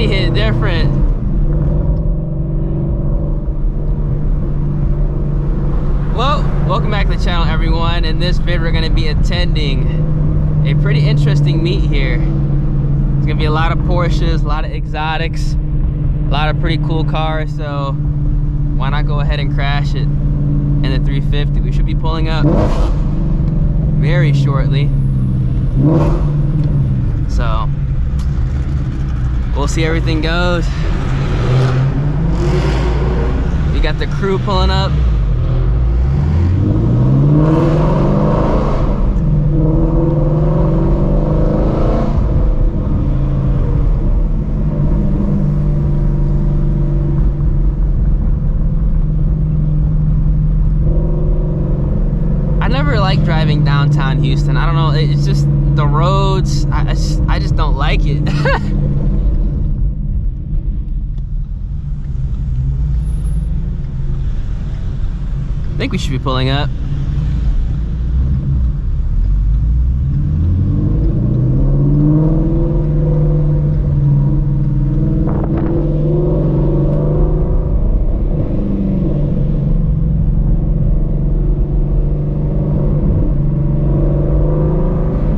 They hit different. Well, welcome back to the channel, everyone. In this vid, we're gonna be attending a pretty interesting meet here. It's gonna be a lot of Porsches, a lot of exotics, a lot of pretty cool cars, so why not go ahead and crash it in the 350. We should be pulling up very shortly. So, we'll see how everything goes. We got the crew pulling up. I never like driving downtown Houston. I don't know, it's just the roads, I just don't like it. I think we should be pulling up.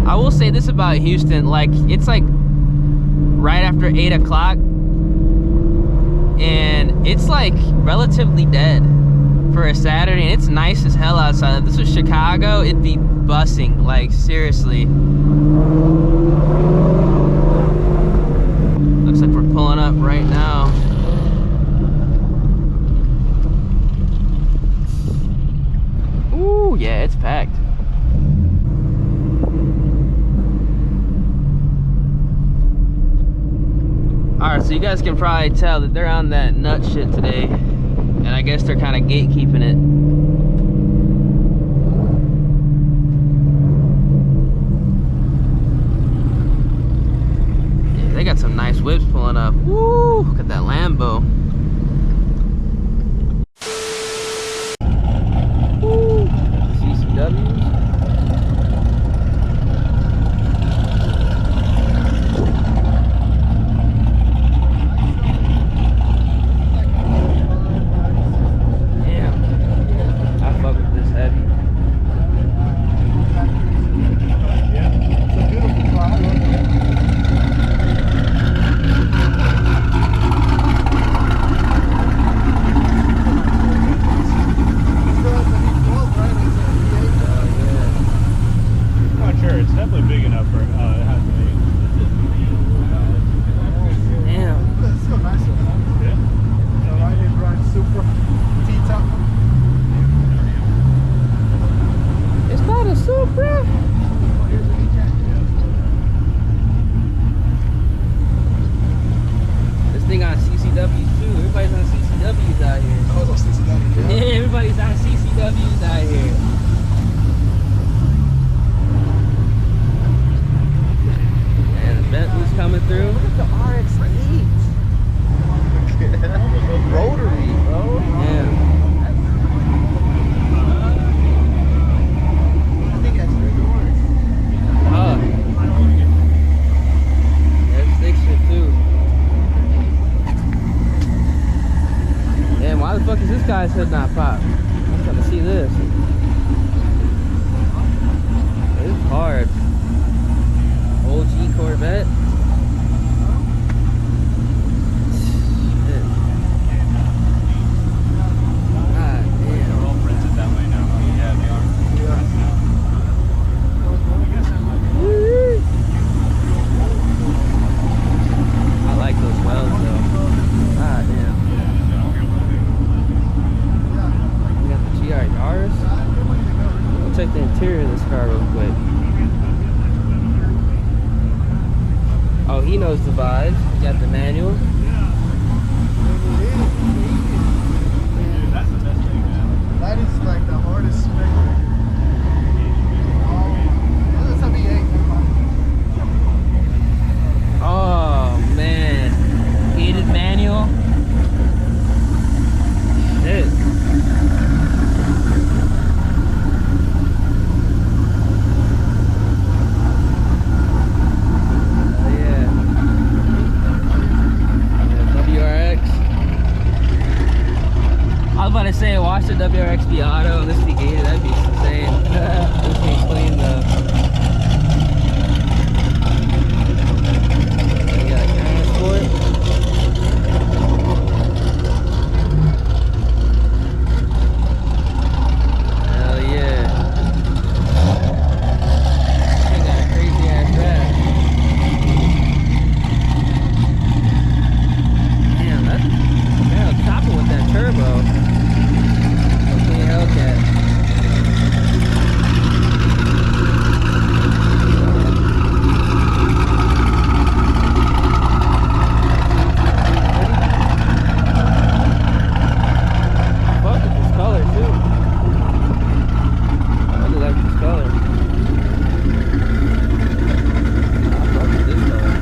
I will say this about Houston, like it's like right after 8 o'clock and it's like relatively dead for a Saturday, and it's nice as hell outside. If this was Chicago, it'd be bussing, like seriously. Looks like we're pulling up right now. Ooh, yeah, it's packed. Alright, so you guys can probably tell that they're on that nut shit today. And I guess they're kind of gatekeeping it. Yeah, they got some nice whips pulling up. Woo! Look at that Lambo. Woo! CCWs. Said not pop. I'm trying to see this. It's hard. OG Corvette. Shit. God damn. They're all printed that way now. Yeah, they are. I like those wells though. God damn. Ours. We'll check the interior of this car real quick. Oh, he knows the vibes. He got the manual. That's the best thing, man. That is like the hardest spec. That's a V8. Oh man, heated manual. Shit. 6-speed auto and this be gated, that'd be insane. This be clean though. You got a camera sport. Hell yeah. They got a crazy ass wrap. Damn, that's topping with that turbo. Clean Hellcat. Fuck with this color too. I do like this color. I fuck with this color.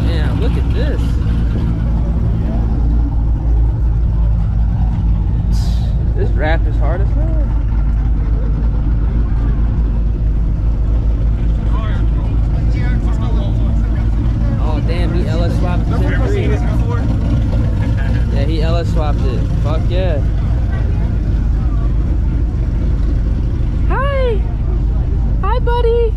Damn, look at this. This wrap is hard as hell. Oh damn, he LS swapped the Gen 3. Yeah, he LS swapped it. Fuck yeah. Hi! Hi, buddy!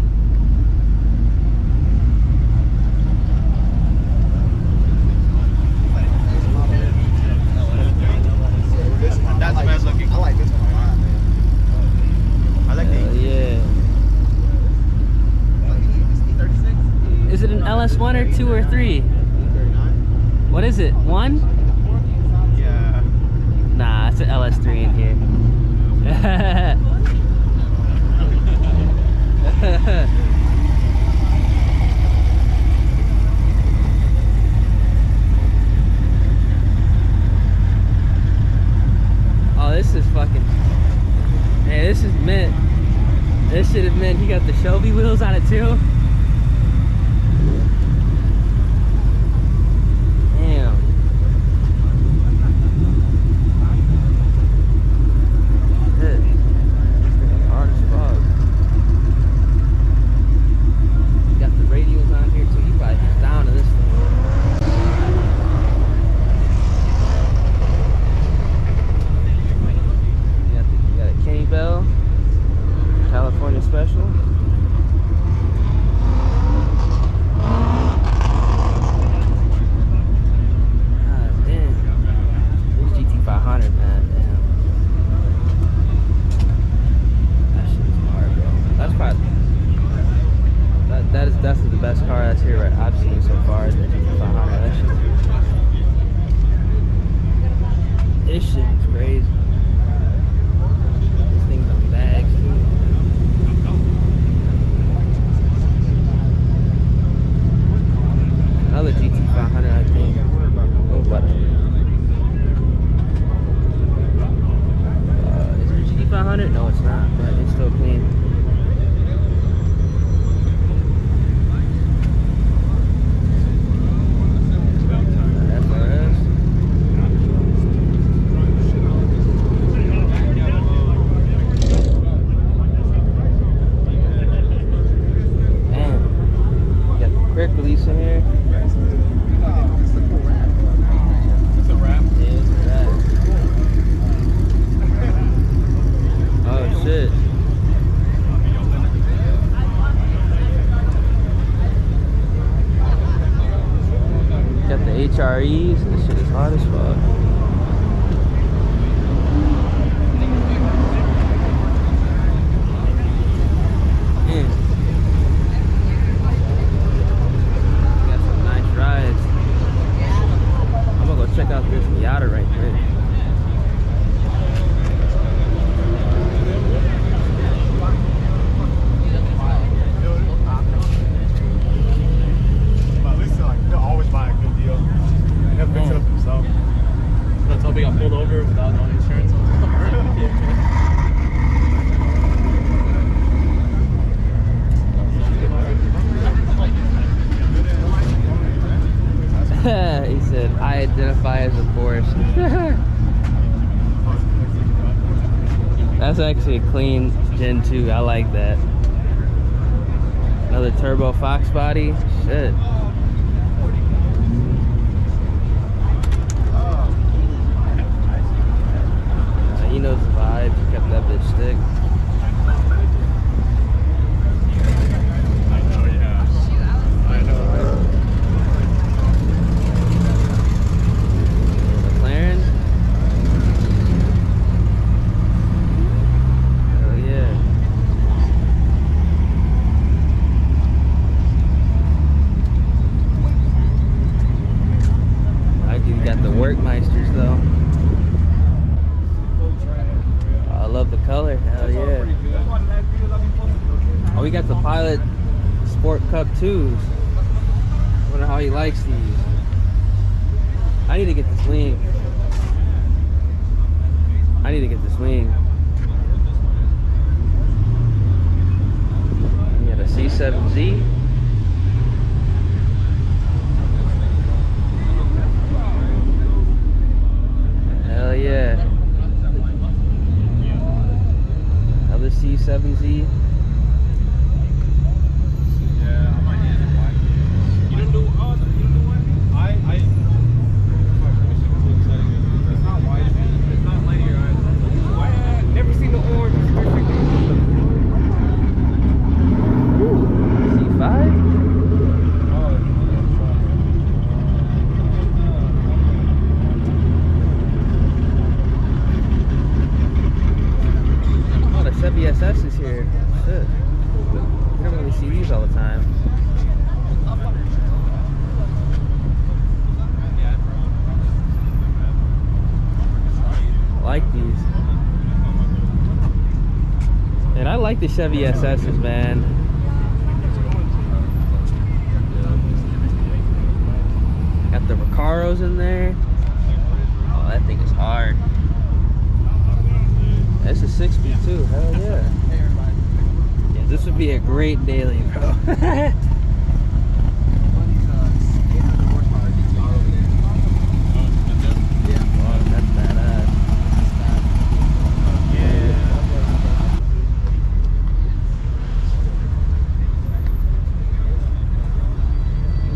That's the best looking. I like this one a lot, man. I like the Yeah. E36. Is it an LS1 or 2 or 3? What is it? 1? Yeah. Nah, it's an LS3 in here. Oh, this is fucking. Hey, this is mint. This shit is mint. He got the Shelby wheels on it too. Damn. Shit. Hard as fuck. Got the radios on here too. You probably get down to this thing. You got a Kenny Bell, California Special. God damn. This GT500, man. Damn. That shit is hard, bro. That's probably that is definitely the best car that's here right I've seen so far. Is the GT500. That shit. This shit is crazy. This thing's on bags too. Another GT500, I think. Oh, what? Is it a GT500? No, it's not, but it's still clean. FRS. Damn. Got the quick release in here. It's a cool wrap. It's a wrap. Yeah, it's a wrap. Oh shit. Got the HREs. This shit is hard as fuck. Man. Got some nice rides. I'm gonna go check out this Miata right quick. But at least they'll always buy a good deal. They never fix it up themselves. That's how we got pulled over without no insurance. He said, I identify as a Porsche. That's actually a clean Gen 2. I like that. Another turbo Fox body. Shit. He knows the vibe. He kept that bitch stick. McLaren. Hell yeah. I do got the Workmeisters though. I love the color. Hell yeah. Oh, we got the Pilot Sport Cup 2s. Wonder how he likes these. I need to get this wing. I need to get this wing. We got a C7Z. Hell yeah. Another C7Z. Yeah, I might use one. You don't do one? I it's not white. It's not linear. I never seen the orange. C5? Oh, the Chevy SS is here. Shit. You don't really see these all the time. I like these. And I like the Chevy SS's, man. Got the Recaros in there. Oh, that thing is hard. That's a 6-speed too. Hell yeah. Yeah, this would be a great daily, bro.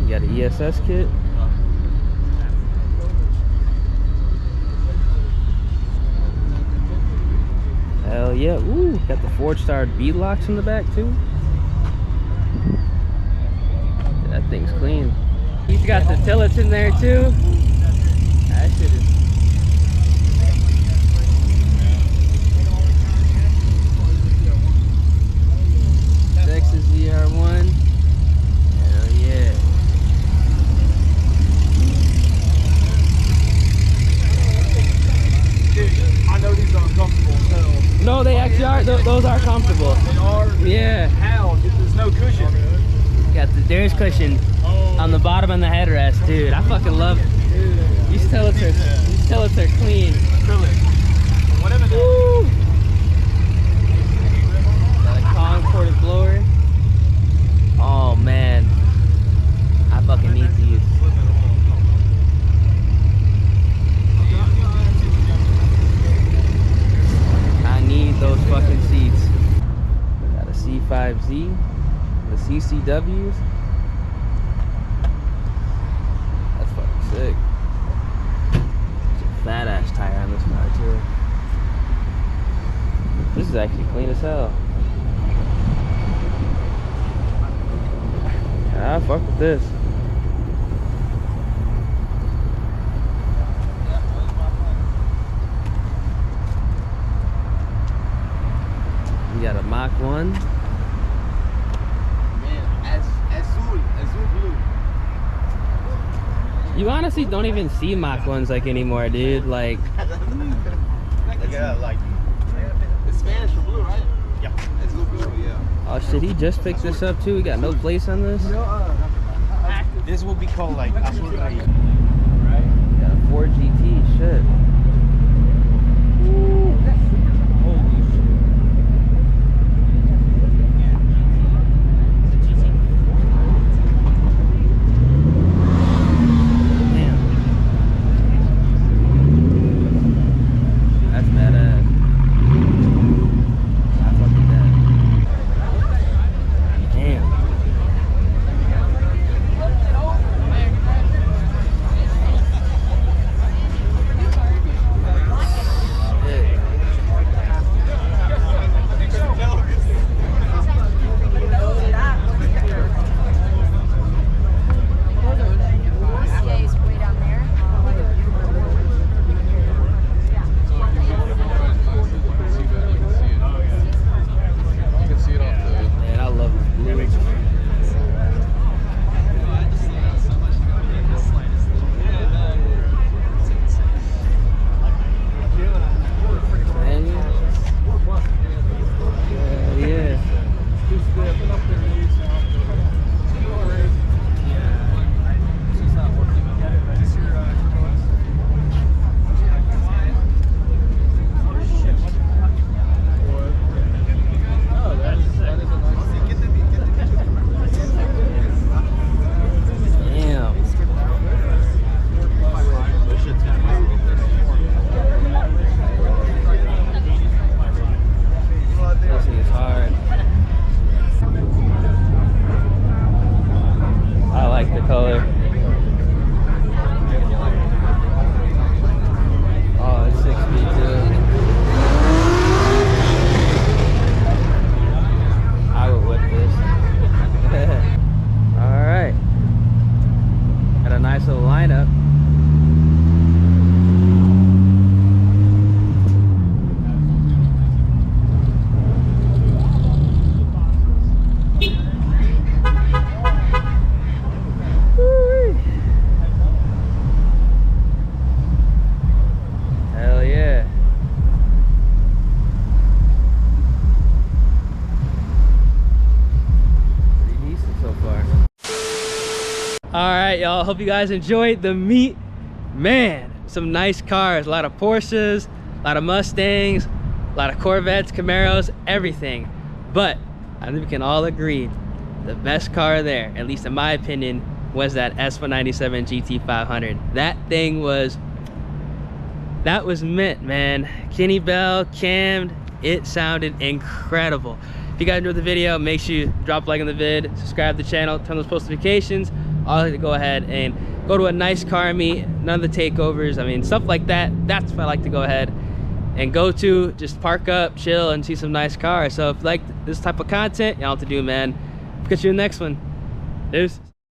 Got an ESS kit. Hell yeah. Ooh, got the forged-star bead locks in the back too. That thing's clean. He's got the tillets in there too. That shit is. Texas ZR1. Hell yeah. I know these are uncomfortable. So. No, they actually are. Those are comfortable. They are? Yeah. How? There's no cushion. There's cushion on the bottom of the headrest, dude. I fucking love it. These tillets are clean. Really? Whatever. Woo! Got a Kong-ported blower. Oh man, I fucking need these. I need those fucking seats. Got a C5Z, the CCWs. That's fucking sick. There's a fat ass tire on this car too. This is actually clean as hell. Ah, fuck with this. We got a Mach 1. Man, azul blue. You honestly don't even see Mach 1s like anymore, dude. Like, like it's Spanish for blue, right? Yeah. Azul blue, yeah. oh shit, he just picked this up too. We got no place on this. This will be called like azul right? Got a Ford GT, shit. Woo. Holy shit. Damn. That's badass. I fucking dead. Damn. color. Oh, it's 6 feet too. I would whip this. All right. Got a nice little lineup. Hell yeah. Pretty decent so far. All right, y'all. Hope you guys enjoyed the meet. Man, some nice cars. A lot of Porsches, a lot of Mustangs, a lot of Corvettes, Camaros, everything. But I think we can all agree the best car there, at least in my opinion, was that S197 GT500. That thing was, that was mint, man. Kenny Bell, cammed, it sounded incredible. If you guys enjoyed the video, make sure you drop a like on the vid, subscribe to the channel, turn those post notifications. I like to go ahead and go to a nice car meet, none of the takeovers. I mean, stuff like that, that's what I like to go ahead and go to. Just park up, chill, and see some nice cars. So if you like this type of content, you know what to do, man. Catch you in the next one. Deuce.